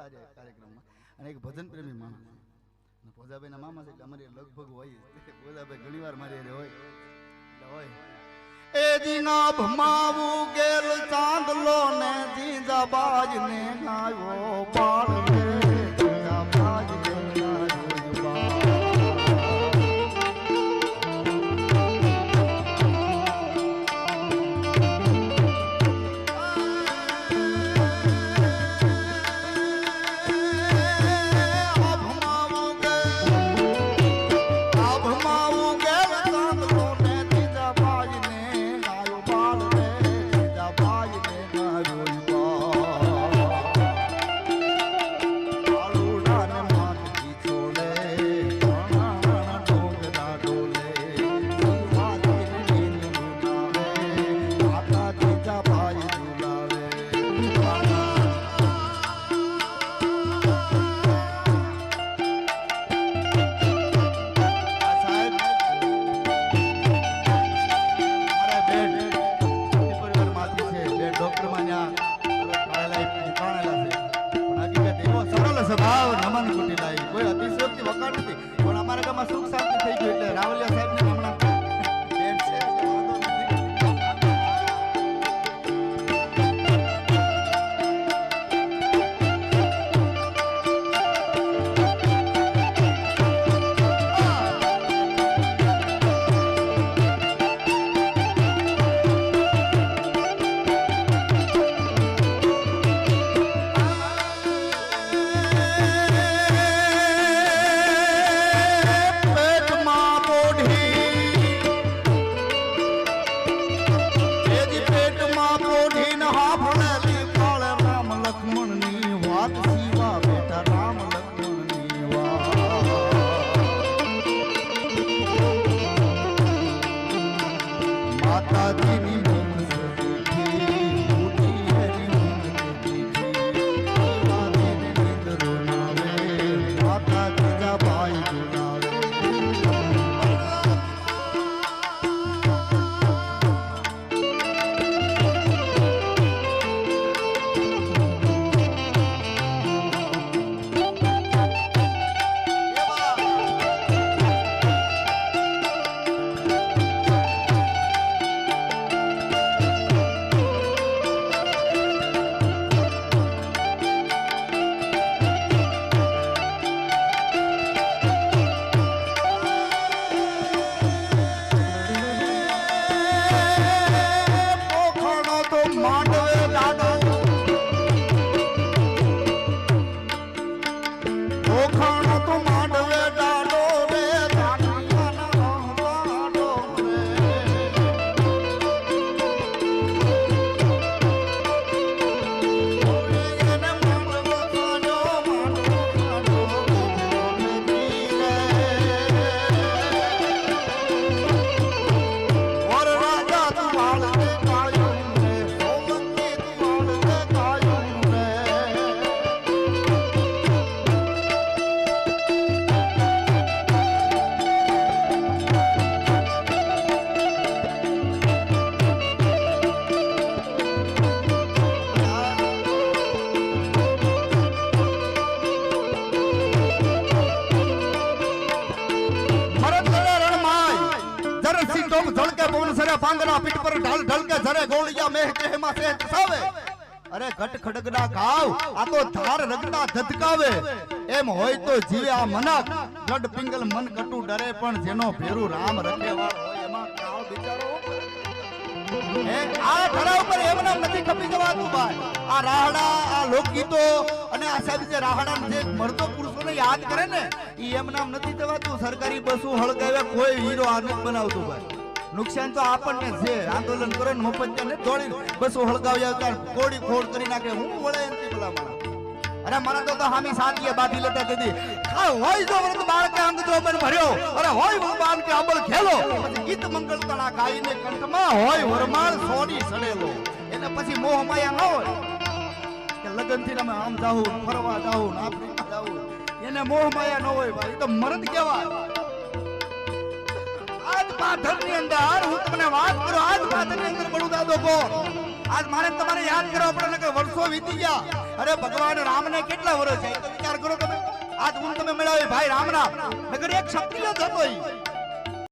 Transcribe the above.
આજે કાર્યક્રમમાં અને એક ભજન પ્રેમી માણસ અને ભોજાભાઈના મામા છે એટલે અમારી લગભગ હોય ભોજાભાઈ ઘણી વાર મારી હારે હોય એટલે હોય એ દીના ભમાવું ગેલ ચાંદલો ને જીજા બાજ ને ગાયો બાળ રે જીજા બાજ ને ગાયો બાળ પાંગરા પીઠ પર ઢાલ ઢલ કે જરે ગોળિયા મેહ કેહમાં સે તસાવે અરે ઘટ ખડગડા ગાવ આ તો ધાર રગડા ધધકાવે એમ હોય તો જીવે આ મનક ગડ પિંગલ મન કટુ ડરે પણ જેનો ભેરું રામ રખેવાળ હોય એમાં કાવ બિચારો એ આ ઠરાવ પર એમના નથી ખપી જવાતું ભાઈ આ રાહડા આ લોકગીતો અને આ સાહેબ જે રાહડા જે મર્દો પુરુષોને યાદ કરે ને ઈ એમના નથી જવાતું સરકારી બસો હળગાવે કોઈ હીરો આ નથી બનાવતું ભાઈ નુકસાન તો આપણને છે આંદોલન કરો ને મફત ને દોડી બસો હળગાવ્યા હતા કોડી ખોડ કરી નાખે હું વળે એમથી ભલા મારા અરે મારા તો હામી સાંજે બાધી લેતા દીધી આ હોય જો વરત બાળકે અંગ જો મન ભર્યો અરે હોય ભગવાન કે અબલ ખેલો ગીત મંગલ તળા ગાઈને કંઠમાં હોય વરમાળ સોડી સડેલો એને પછી મોહ માયા ન હોય કે લગન થી અમે આમ જાવું ફરવા જાવું આફ્રિકા જાવું એને મોહ માયા ન હોય ભાઈ તો મરદ કહેવાય આજ પાથર ની અંદર હું તમને વાત કરું આજ પાથર ની અંદર બળું દાદો કો આજ મારે તમારે યાદ કરવા પડે કે વર્ષો વીતી ગયા અરે ભગવાન રામને કેટલા વર્ષ છે એ તો વિચાર કરો તમે. આજ હું તમે મળ્યા ભાઈ રામના નગર એક ક્ષત્રિય જ હતો ઈ.